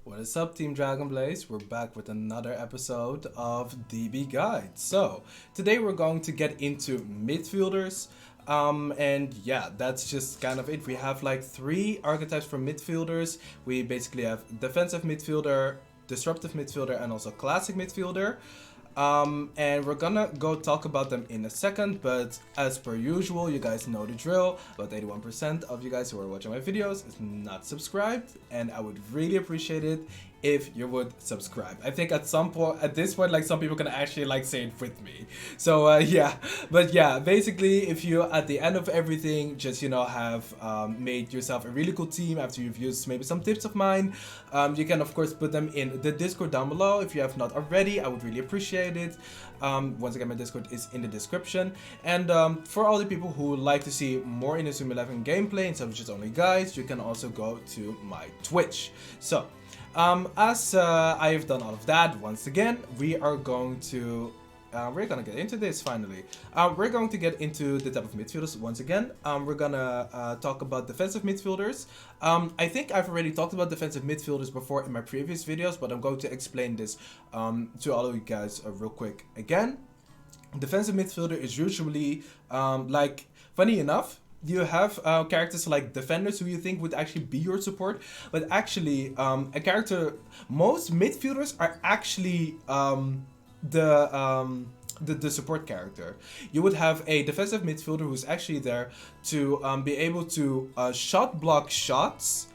What is up, Team Dragon Blaze? We're back with another episode of DB Guide. So, today we're going to get into midfielders. And yeah, that's just kind of it. We have like three archetypes for midfielders. We basically have defensive midfielder, disruptive midfielder, and also classic midfielder. And we're gonna go talk about them in a second, but as per usual, you guys know the drill. About 81% of you guys who are watching my videos is not subscribed, and I would really appreciate it if you would subscribe. I think at this point, like some people can actually like say it with me. So yeah, but yeah, basically, if you at the end of everything just have made yourself a really cool team after you've used maybe some tips of mine, you can of course put them in the Discord down below. If you have not already, I would really appreciate it. Once again, my Discord is in the description. And for all the people who like to see more Inazuma 11 gameplay instead of just only guides, you can also go to my Twitch. So, as I have done all of that, once again, we're gonna get into this finally. We're going to get into the type of midfielders once again. We're gonna talk about defensive midfielders. I think I've already talked about defensive midfielders before in my previous videos, but I'm going to explain this to all of you guys real quick again. Defensive midfielder is usually, like, funny enough, you have characters like defenders who you think would actually be your support, but actually most midfielders are actually the support character. You would have a defensive midfielder who's actually there to be able to shot block shots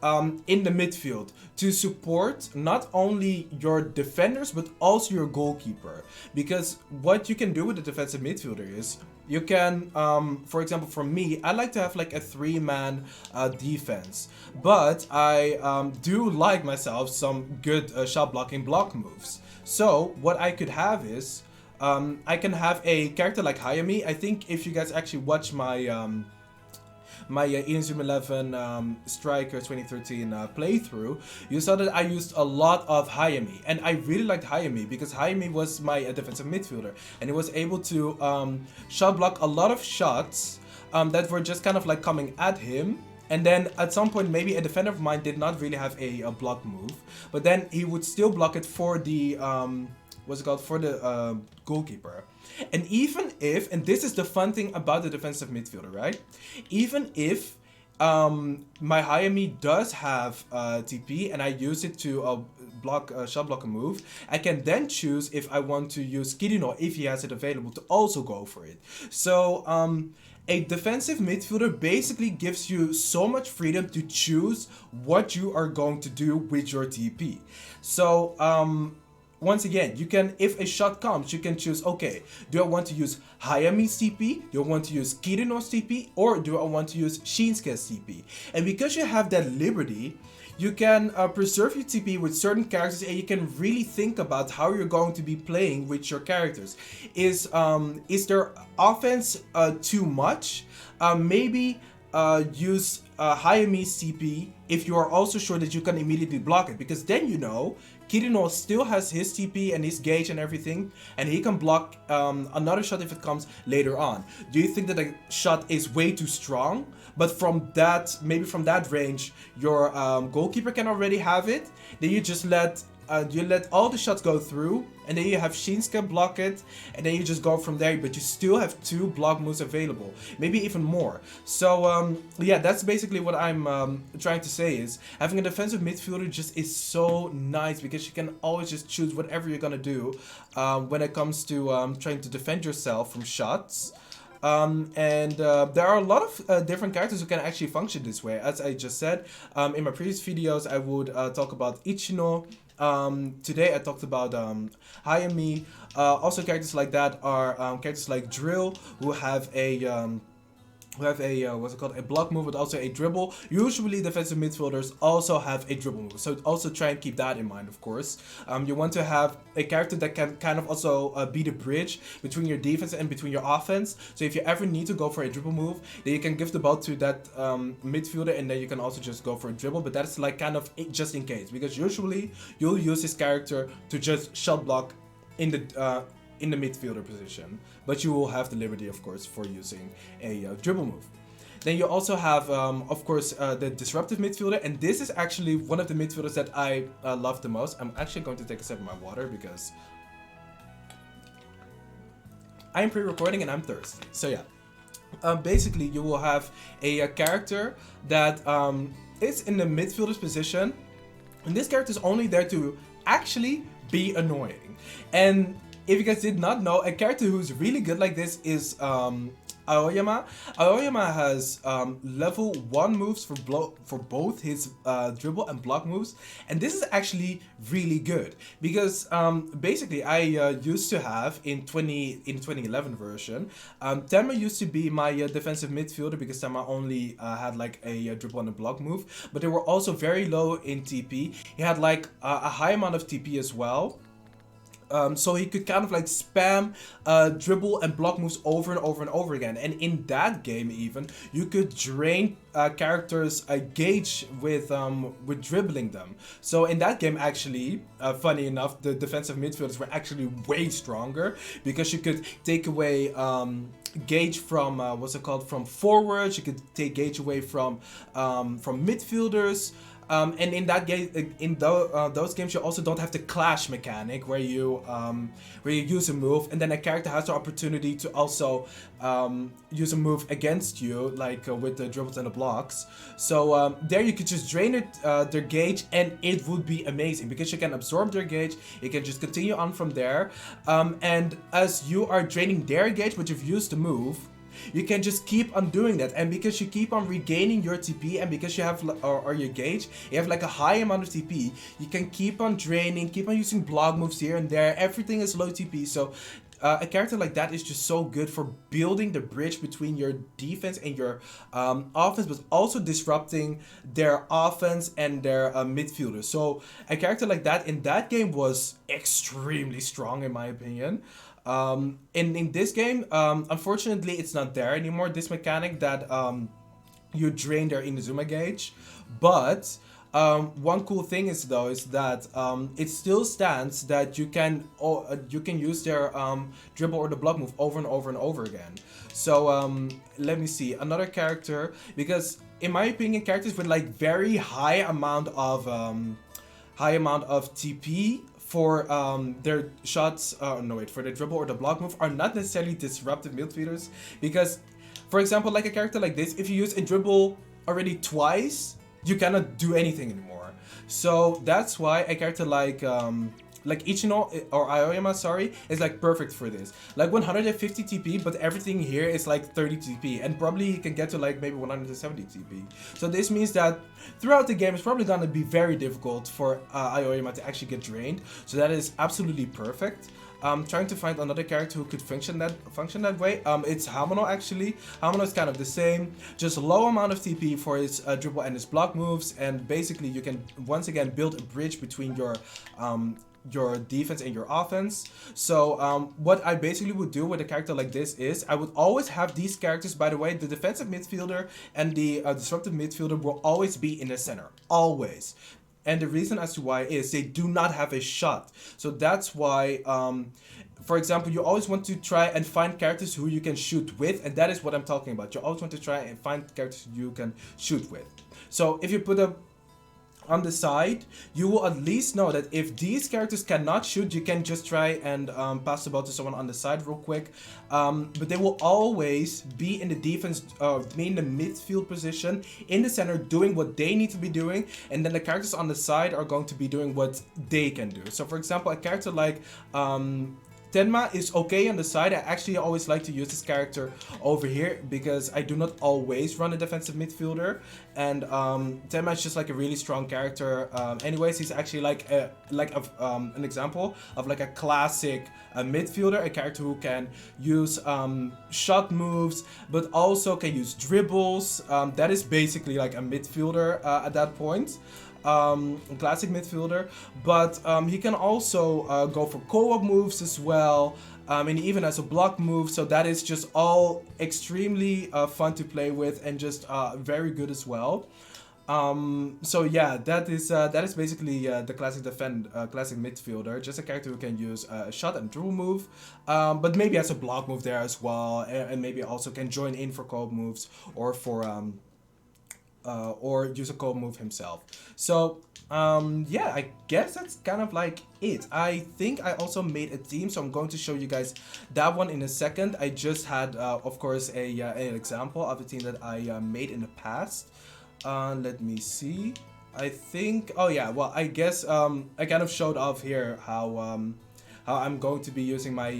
in the midfield to support not only your defenders but also your goalkeeper. Because what you can do with the defensive midfielder is you can, for example, for me, I like to have like a 3-man defense, but I do like myself some good shot blocking block moves. So what I could have is I can have a character like Aoyama. I think if you guys actually watch my my Inazuma 11 Striker 2013 playthrough, you saw that I used a lot of Aoyama, and I really liked Aoyama because Aoyama was my defensive midfielder, and he was able to shot block a lot of shots that were just kind of like coming at him. And then at some point, maybe a defender of mine did not really have a block move, but then he would still block it for the goalkeeper. And even if, and this is the fun thing about the defensive midfielder, right? Even if my Aoyama does have TP and I use it to shot block a move, I can then choose if I want to use Kirino if he has it available to also go for it. So a defensive midfielder basically gives you so much freedom to choose what you are going to do with your TP. So once again, you can, if a shot comes, you can choose, okay, do I want to use Aoyama's TP, do I want to use Kirino's TP, or do I want to use Shinsuke's TP? And because you have that liberty, you can preserve your TP with certain characters, and you can really think about how you're going to be playing with your characters. Is their offense too much? Maybe use Aoyama's TP if you are also sure that you can immediately block it, because then you know Kirino still has his TP and his gauge and everything, and he can block another shot if it comes later on. Do you think that the shot is way too strong? But from that, maybe from that range, your goalkeeper can already have it. Then you just let all the shots go through, and then you have Shinsuke block it, and then you just go from there, but you still have 2 block moves available, maybe even more. So yeah, that's basically what I'm trying to say, is having a defensive midfielder just is so nice because you can always just choose whatever you're gonna do when it comes to trying to defend yourself from shots. And there are a lot of different characters who can actually function this way. As I just said, in my previous videos, I would talk about Ichino. Today I talked about Aoyama. Also characters like that are characters like Drill, who have a what's it called, a block move, but also a dribble. Usually defensive midfielders also have a dribble move, so also try and keep that in mind, of course. You want to have a character that can kind of also be the bridge between your defense and between your offense. So if you ever need to go for a dribble move, then you can give the ball to that midfielder, and then you can also just go for a dribble, but that's like kind of just in case, because usually you'll use this character to just shot block in the midfielder position, but you will have the liberty, of course, for using a dribble move. Then you also have, of course, the disruptive midfielder, and this is actually one of the midfielders that I love the most. I'm actually going to take a sip of my water because I'm pre-recording and I'm thirsty. So yeah, basically you will have a character that is in the midfielder's position, and this character is only there to actually be annoying. And if you guys did not know, a character who's really good like this is Aoyama. Aoyama has level 1 moves for both his dribble and block moves, and this is actually really good because basically I used to have in 2011 version, Tenma used to be my defensive midfielder because Tenma only had like a dribble and a block move, but they were also very low in TP. He had like a high amount of TP as well. So he could kind of like spam dribble and block moves over and over and over again. And in that game even, you could drain characters' gauge with dribbling them. So in that game actually, funny enough, the defensive midfielders were actually way stronger because you could take away gauge from, from forwards, you could take gauge away from midfielders. And in that game, those games, you also don't have the clash mechanic where you use a move and then a character has the opportunity to also use a move against you, like with the dribbles and the blocks. So there you could just drain their gauge, and it would be amazing because you can absorb their gauge. You can just continue on from there, and as you are draining their gauge, but you've used the move, you can just keep on doing that, and because you keep on regaining your TP, and because you have or your gauge, you have like a high amount of TP, you can keep on draining, keep on using block moves here and there. Everything is low TP, so a character like that is just so good for building the bridge between your defense and your offense, but also disrupting their offense and their midfielders. So a character like that in that game was extremely strong in my opinion. In this game, unfortunately, it's not there anymore, this mechanic that you drain their Inazuma gauge. But one cool thing is that it still stands that you can use their dribble or the block move over and over and over again. So let me see another character, because in my opinion, characters with like very high amount of TP for their shots, for the dribble or the block move are not necessarily disruptive midfielders, because, for example, like a character like this, if you use a dribble already twice, you cannot do anything anymore. So that's why a character like Ichino or Aoyama, is like perfect for this. Like 150 TP, but everything here is like 30 TP, and probably he can get to like maybe 170 TP. So this means that throughout the game, it's probably gonna be very difficult for Aoyama to actually get drained. So that is absolutely perfect. Trying to find another character who could function that way. It's Hamano actually. Hamano is kind of the same, just a low amount of TP for his dribble and his block moves, and basically you can once again build a bridge between your defense and your offense. So what I basically would do with a character like this is I would always have these characters. By the way, the defensive midfielder and the disruptive midfielder will always be in the center, always. And the reason as to why is they do not have a shot. So that's why, for example, you always want to try and find characters who you can shoot with, and that is what I'm talking about. You always want to try and find characters you can shoot with. So if you put them on the side, you will at least know that if these characters cannot shoot, you can just try and pass the ball to someone on the side real quick. But they will always be in the defense, be in the midfield position, in the center, doing what they need to be doing, and then the characters on the side are going to be doing what they can do. So for example, a character like Tenma is okay on the side. I actually always like to use this character over here because I do not always run a defensive midfielder, and Tenma is just like a really strong character. Anyways, he's actually like an example of like a classic midfielder, a character who can use shot moves, but also can use dribbles. That is basically like a midfielder at that point. Classic midfielder, but he can also go for co-op moves as well, and he even has a block move, so that is just all extremely fun to play with and just very good as well. So yeah, that is basically the classic midfielder, just a character who can use a shot and dribble move, but maybe has a block move there as well, and maybe also can join in for co-op moves or for or use a co-op move himself. So yeah, I guess that's kind of like it. I think I also made a team, so I'm going to show you guys that one in a second. I just had of course an example of a team that I made in the past. Let me see. I think. Oh yeah. Well, I guess I kind of showed off here how I'm going to be using my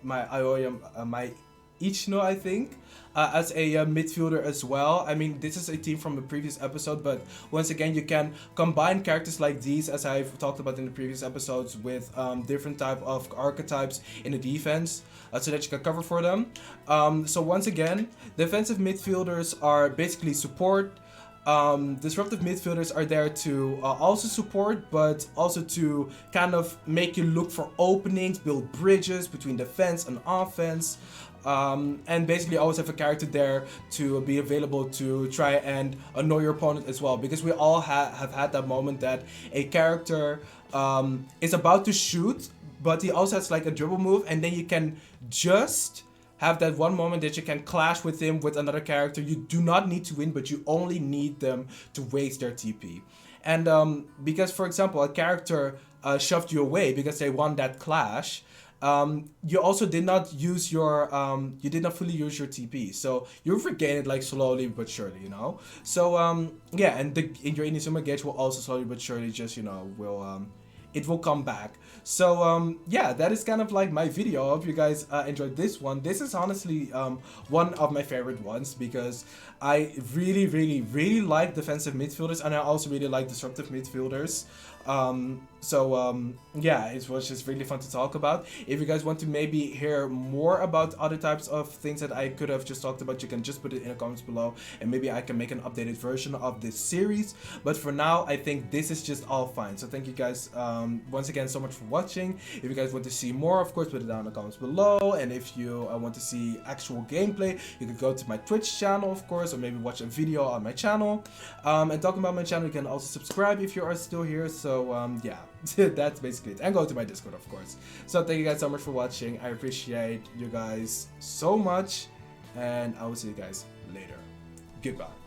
Aoyama, my Ichino, I think, as a midfielder as well. I mean, this is a team from the previous episode, but once again, you can combine characters like these, as I've talked about in the previous episodes, with different type of archetypes in the defense, so that you can cover for them. So once again, defensive midfielders are basically support. Disruptive midfielders are there to also support, but also to kind of make you look for openings, build bridges between defense and offense, and basically always have a character there to be available to try and annoy your opponent as well, because we all have had that moment that a character is about to shoot, but he also has like a dribble move, and then you can just have that one moment that you can clash with him with another character. You do not need to win, but you only need them to waste their TP. And because, for example, a character shoved you away because they won that clash, you also did not use your you did not fully use your TP, so you regain it like slowly but surely, you know. So yeah, and your Inazuma gauge will also slowly but surely just, you know, will it will come back. So yeah, that is kind of like my video. I hope you guys enjoyed this one. This is honestly one of my favorite ones, because I really like defensive midfielders, and I also really like disruptive midfielders. Yeah, it was just really fun to talk about. If you guys want to maybe hear more about other types of things that I could have just talked about, you can just put it in the comments below, and maybe I can make an updated version of this series. But for now, I think this is just all fine. So thank you guys once again so much for watching. If you guys want to see more, of course, put it down in the comments below. And if you want to see actual gameplay, you can go to my Twitch channel, of course, or maybe watch a video on my channel. And talking about my channel, you can also subscribe if you are still here. So yeah, that's basically it. And go to my Discord, of course. So thank you guys so much for watching. I appreciate you guys so much, and I will see you guys later. Goodbye.